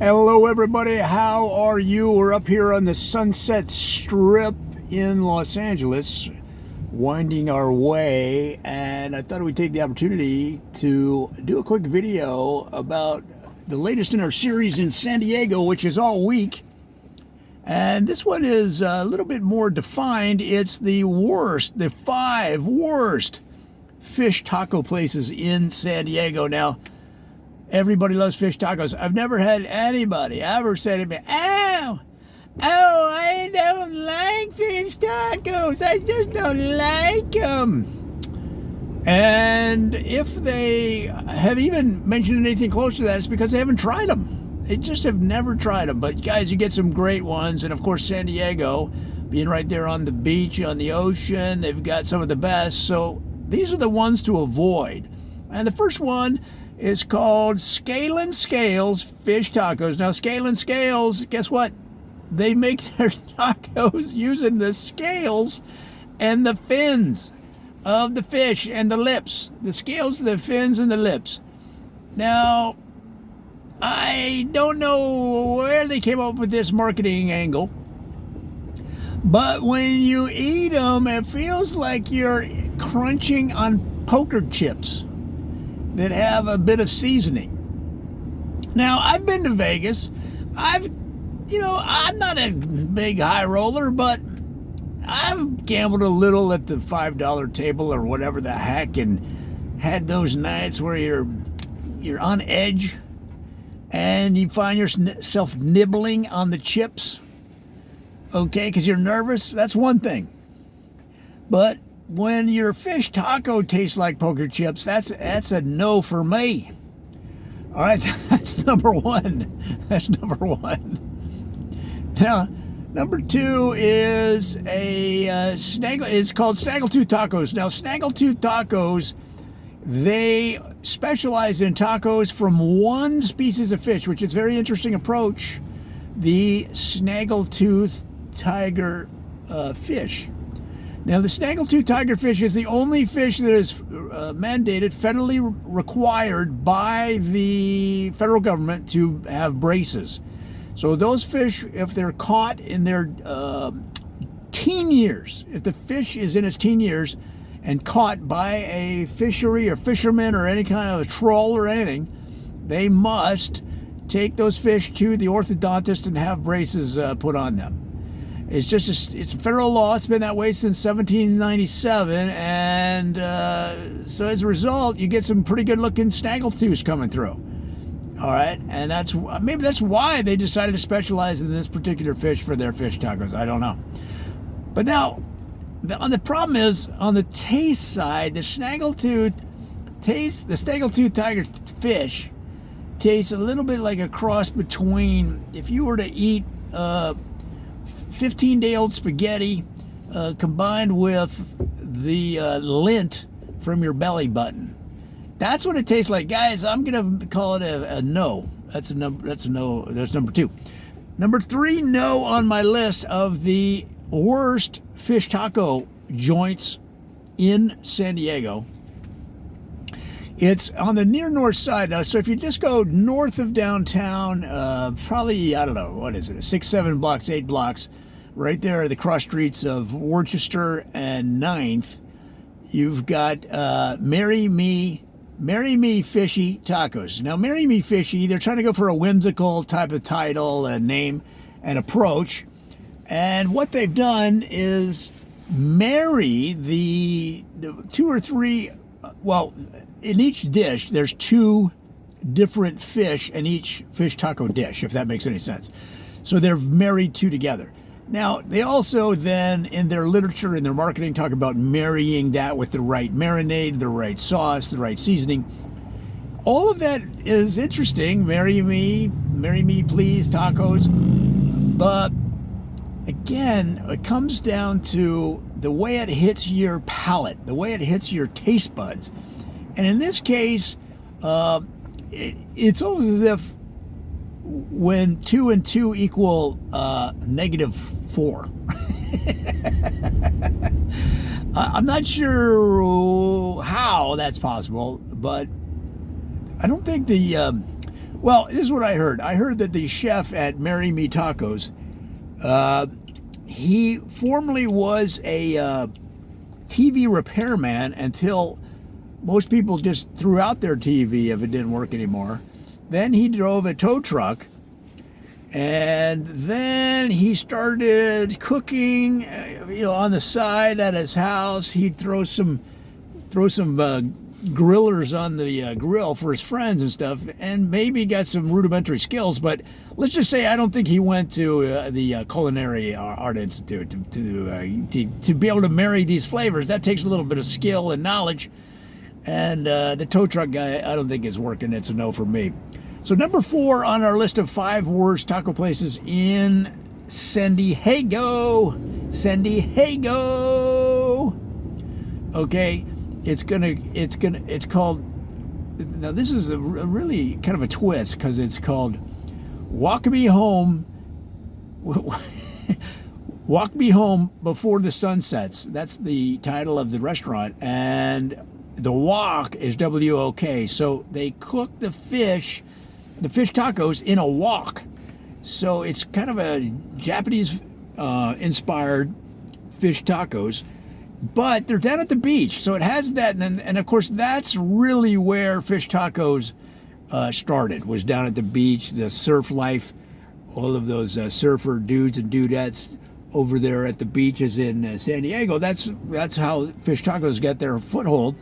Hello, everybody. How are you? We're up here on the Sunset Strip in Los Angeles, winding our way, and I thought we'd take the opportunity to do a quick video about the latest in our series in San Diego, which is all week. And this one is a little bit more defined. It's the 5 worst fish taco places in San Diego. Now, everybody loves fish tacos. I've never had anybody ever say to me, "Oh, I don't like fish tacos. I just don't like them." And if they have even mentioned anything close to that, it's because they haven't tried them. They just have never tried them. But guys, you get some great ones. And of course, San Diego, being right there on the beach, on the ocean, they've got some of the best. So these are the ones to avoid. And the first one is called Scale and Scales Fish Tacos. Now, Scale and Scales, guess what? They make their tacos using the scales and the fins of the fish and the lips. The scales, the fins, and the lips. Now, I don't know where they came up with this marketing angle, but when you eat them, it feels like you're crunching on poker chips that have a bit of seasoning. Now, I've been to Vegas. I'm not a big high roller, but I've gambled a little at the $5 table or whatever the heck, and had those nights where you're on edge and you find yourself nibbling on the chips, okay, because you're nervous. That's one thing. But when your fish taco tastes like poker chips, that's a no for me. All right, that's number one. That's number one. Now, number two is it's called Snaggletooth Tacos. Now, Snaggletooth Tacos, they specialize in tacos from one species of fish, which is a very interesting approach, the snaggletooth tiger fish. Now, the snaggletooth tigerfish is the only fish that is mandated, federally required by the federal government to have braces. So those fish, if they're caught in their teen years, if the fish is in its teen years and caught by a fishery or fisherman or any kind of a troll or anything, they must take those fish to the orthodontist and have braces put on them. It's a federal law. It's been that way since 1797, and so as a result, you get some pretty good-looking snaggletooths coming through. All right, and maybe that's why they decided to specialize in this particular fish for their fish tacos. I don't know. But now, the problem is on the taste side, the snaggletooth tiger fish tastes a little bit like a cross between if you were to eat 15-day-old spaghetti combined with the lint from your belly button. That's what it tastes like, guys. I'm gonna call it a no. That's a no. That's number two. Number three, no on my list of the worst fish taco joints in San Diego. It's on the near north side. So if you just go north of downtown, probably, I don't know, what is it, 6, 7 blocks, 8 blocks, right there at the cross streets of Worcester and 9th, you've got Marry Me Fishy Tacos. Now, Marry Me Fishy, they're trying to go for a whimsical type of title and name and approach. And what they've done is marry the 2 or 3, well, in each dish, there's 2 different fish in each fish taco dish, if that makes any sense. So they're married 2 together. Now, they also then, in their literature, in their marketing, talk about marrying that with the right marinade, the right sauce, the right seasoning. All of that is interesting. Marry me, please, tacos. But again, it comes down to the way it hits your palate, the way it hits your taste buds. And in this case, it's almost as if when 2 and 2 equal -4. I'm not sure how that's possible, but I don't think the Well, this is what I heard. I heard that the chef at Marry Me Tacos, he formerly was a TV repairman until most people just threw out their TV if it didn't work anymore. Then he drove a tow truck, and then he started cooking, on the side at his house. He'd throw some grillers on the grill for his friends and stuff, and maybe got some rudimentary skills. But let's just say I don't think he went to the Culinary Art Institute to be able to marry these flavors. That takes a little bit of skill and knowledge. And the tow truck guy, I don't think is working. It's a no for me. So number 4 on our list of 5 worst taco places in San Diego. Okay, it's called. Now this is a really kind of a twist because it's called Walk Me Home. Walk Me Home Before the Sun Sets. That's the title of the restaurant, and the wok is WOK. So they cook the fish tacos in a wok. So it's kind of a Japanese inspired fish tacos, but they're down at the beach. So it has that. And of course, that's really where fish tacos started, was down at the beach, the surf life, all of those surfer dudes and dudettes over there at the beaches in San Diego. That's how fish tacos got their foothold,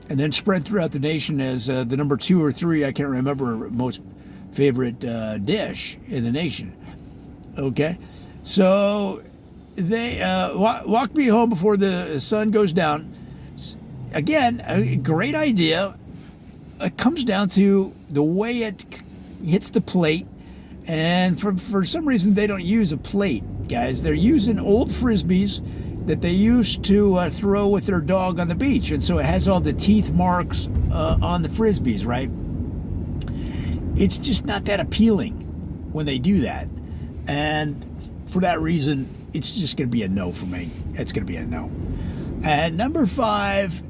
and then spread throughout the nation as the number 2 or 3, I can't remember, most favorite dish in the nation. Okay, so they Walk Me Home Before the Sun Goes Down. Again, a great idea. It comes down to the way it hits the plate, and for some reason they don't use a plate, guys. They're using old Frisbees that they used to throw with their dog on the beach. And so it has all the teeth marks on the Frisbees, right? It's just not that appealing when they do that. And for that reason, it's just going to be a no for me. It's going to be a no. And number five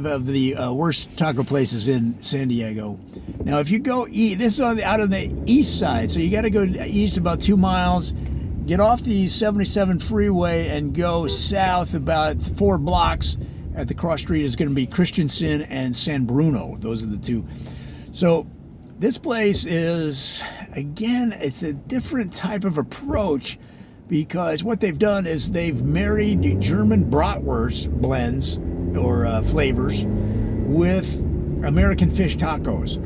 of the worst taco places in San Diego. Now, if you go east, this is out on the east side, so you got to go east about 2 miles, get off the 77 freeway and go south about 4 blocks. At the cross street is going to be Christensen and San Bruno. Those are the 2. So this place is, again, it's a different type of approach, because what they've done is they've married German bratwurst blends or flavors with American fish tacos.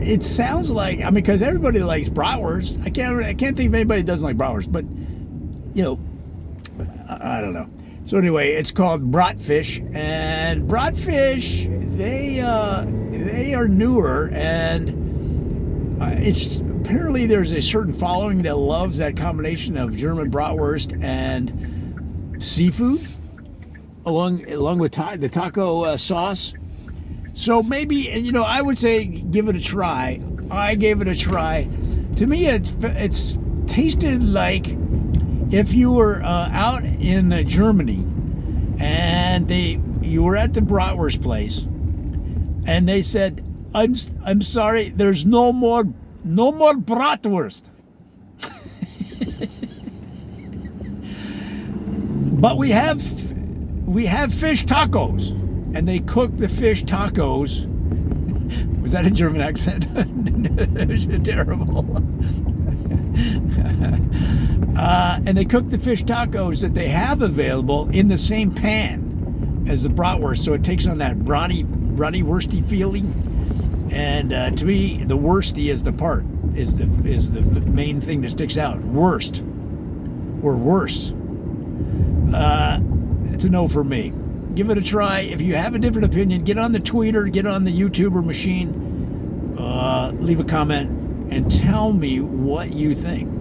It sounds like, because everybody likes bratwurst. I can't think of anybody that doesn't like bratwurst, but I don't know. So anyway, it's called bratfish, and bratfish, they are newer, and it's apparently there's a certain following that loves that combination of German bratwurst and seafood along with the taco sauce. So maybe, I would say give it a try. I gave it a try. To me, it's tasted like if you were out in Germany and you were at the bratwurst place, and they said, "I'm sorry, there's no more bratwurst, but we have fish tacos." And they cook the fish tacos. Was that a German accent? It was terrible. And they cook the fish tacos that they have available in the same pan as the bratwurst, so it takes on that brownie wursty feeling. And to me, the wursty is the main thing that sticks out. Worst or worse. It's a no for me. Give it a try. If you have a different opinion, get on the Twitter, get on the YouTuber machine, leave a comment, and tell me what you think.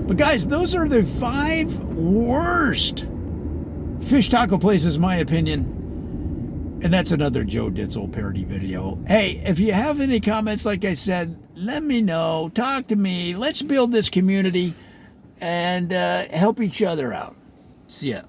But guys, those are the 5 worst fish taco places, in my opinion. And that's another Joe Ditzel parody video. Hey, if you have any comments, like I said, let me know. Talk to me. Let's build this community and help each other out. See ya.